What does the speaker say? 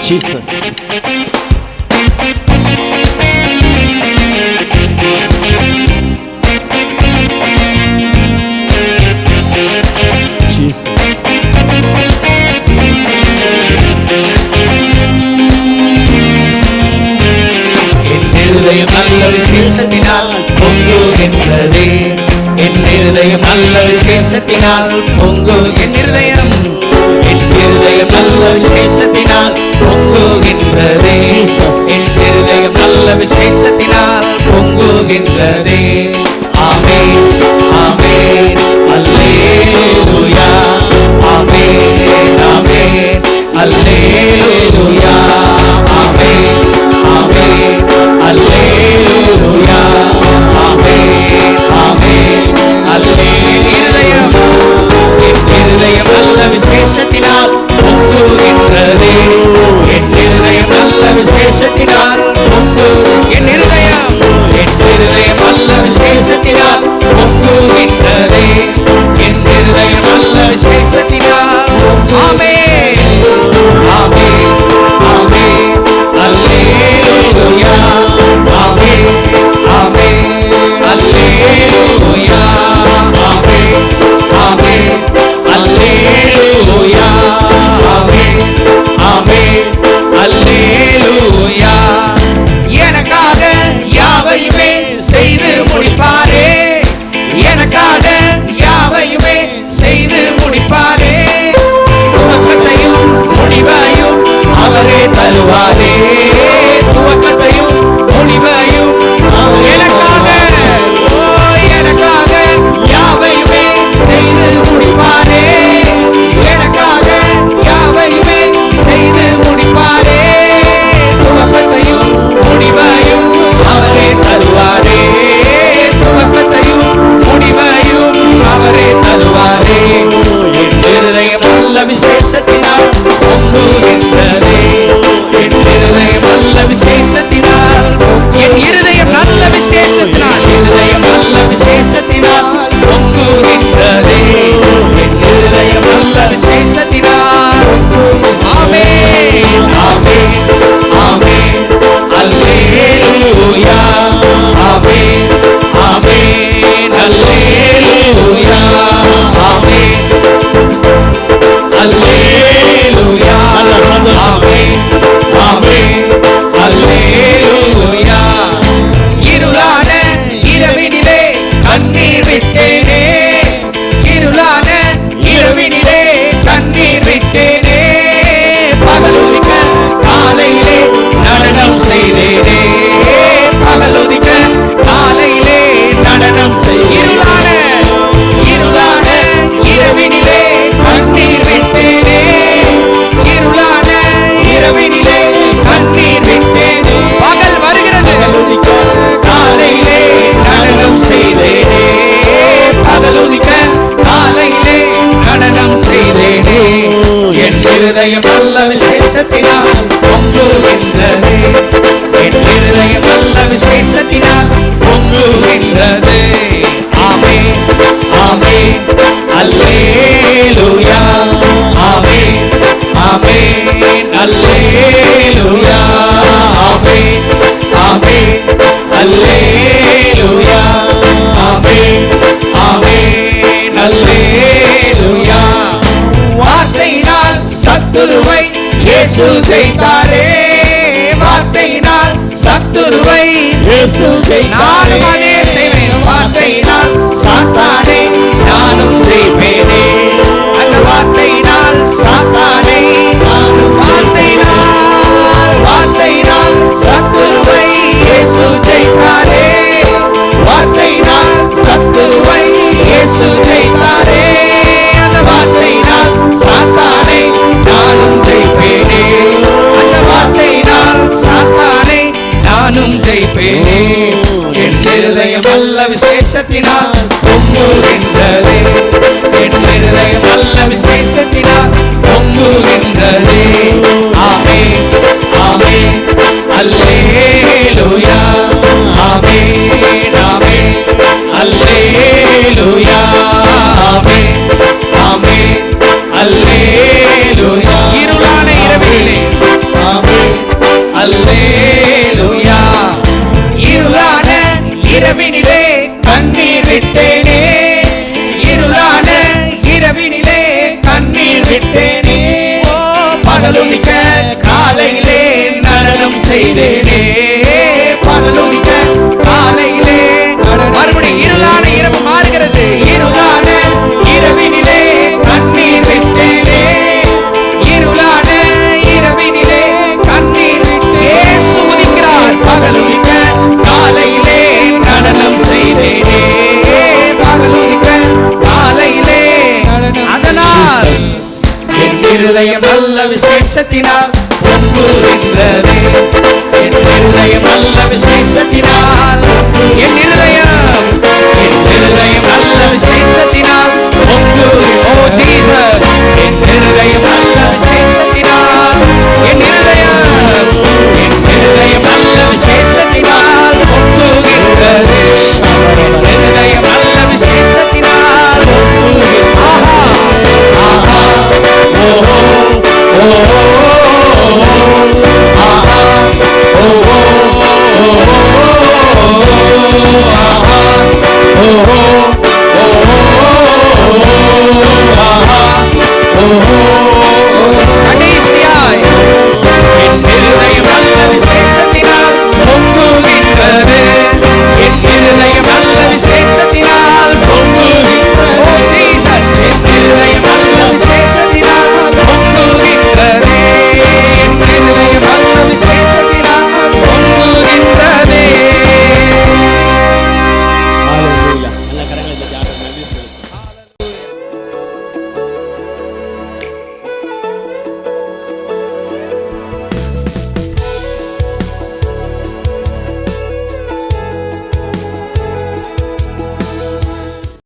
Jesus. நல்ல விசேஷத்தினால் பொங்குகின்றதே, என் இருதயம் நல்ல விசேஷத்தினால் என் இருதயம் நல்ல விசேஷத்தினால் பொங்குகின்றதே, என் இருதயம் நல்ல விசேஷத்தினால் பொங்குகின்றதே. ஆமென் ஆமென் அல்லேலூயா, ஆமென் ஆமென் அல்லேலூயா, ஆமென் ஆமென் அல்லேலூயா, ஆமென் ஆமென் அல்லேலூயா. என் இருதயம் நல்ல விசேஷத்தினால் பொங்குகின்றதே, என் இருதயம் நல்ல விசேஷத்தினால் என் இருதயம் நல்ல விசேஷத்தினால் பொங்குகின்றதே, என் இருதயம் நல்ல விசேஷத்தினால். ஆமென் ஆமென் ஆமென் அல்லேலூயா, ஆமென் ஆமென் அல்லேலூயா, ஆமென் ஆமென் அல்லேலூயா, ஆமென் ஆமென் அல்லேலூயா. எனக்காக யாவையுமே செய்து முடிப்பாரே, எனக்காக யாவையுமே செய்து முடிப்பாரே, துவக்கத்தையும் முடிவையும் அவரே தருவாரே, துவக்கத்தையும் முடிவையும் எனக்காக எனக்காக யாவையுமே செய்து முடிப்பாரே, எனக்காக யாவையுமே செய்து முடிப்பாரே, துவக்கத்தையும் முடிவையும் அவரே தருவாரே, துவக்கத்தையும் முடிவையும் அவரே தருவாரே. என் இருதயம் நல்ல விசேஷத்தினால் பொங்குகின்றதே, என் இருதயம் நல்ல விசேஷத்தினால், என் இருதயம் நல்ல விசேஷத்தினால், இருதயம் நல்ல விசேஷத்தினால் பொங்குகின்றதே, என் இருதயம் நல்ல விசேஷத்தினால். ஆமென் ஆமென் ஆமென் அல்லேலூயா, ஆமென் ஆமென் அல்லேலூயா, ஆமென் அல்லேலூயா, ஆமென் ஆமென் அல்லேலூயா. இருளான இரவினிலே கண்ணீர் விட்டேனே, இருளான இரவினிலே கண்ணீர் விட்டேனே, பகலுதிக்க காலையிலே நடனம் செய்தேனே, பகலுதிக்க காலையிலே நடனம் செய்தேன். இருளான இரவினிலே கண்ணீர் விட்டேனே, இருளான இரவினிலே கண்ணீர் விட்டேனே, பகல் வருகிறது காலையிலே நடனம் செய்தேனே, பகலுதிக்க காலையிலே நடனம் செய்தேனே. என் இருதயம் நல்ல விசேஷத்தினால் பொங்குகின்றதே, என் இருதயம் நல்ல விசேஷத்தினால் பொங்குகின்றதே. ஆமென் ஆமென் அல்லேலூயா, ஆமென் ஆமென் அல்லேலூயா, ஆமென் ஆமென் அல்லேலூயா, ஆமென் ஆமென் அல்லேலூயா. வார்த்தையினால் சத்துருவை இயேசு ஜெயித்தாரே, வார்த்தையினால் சத்துருவை இயேசு ஜெயித்தாரே. நானும் அதே செய்வேன், வார்த்தையினால் சாத்தானை நானும் ஜெயிப்பேனே, அந்த வார்த்தையினால் சாத்தானை நானும் வார்த்தையினால் சத்துருவை இயேசு ஜெயித்தாரே, வார்த்தையினால் சத்துருவை இயேசு ஜெயித்தாரே, அந்த வார்த்தையினால் சாத்தானை நானும் ஜெயிப்பேனே, அந்த வார்த்தையினால் சாத்தானை நானும் ஜெயிப்பேனே. என் இருதயம் நல்ல விசேஷத்தினால் பொங்குகின்றதே, என் இருதயம் நல்ல விசேஷத்தினால் பொங்குகின்றதே. ஆமென் ஆமென் அல்லேலூயா, ஆமென் ஆமென் அல்லேலூயா, ஆமென் ஆமென் அல்லேலூயா. இருளான இரவிலே செய்தேனே. பகலுதிக்க காலையிலே மறுபடியும் இருளான இரவு மாறுகிறது. இருளான இரவினிலே கண்ணீர் விட்டேனே. இருளான இரவினிலே கண்ணீர் விட்டே சூதிக்கிறார். பகலுதிக்க காலையிலே நடனம் செய்தேனே. பகலுதிக்க காலையிலே அதனால் என் இருதயம் நல்ல விசேஷத்தினால் பொங்குகின்றதே. என் இருதயம் நல்ல விசேஷத்தினால் என் இருதயம் நல்ல விசேஷத்தினால் பொங்கு. ஓ ஜீசஸ், என் இருதயம்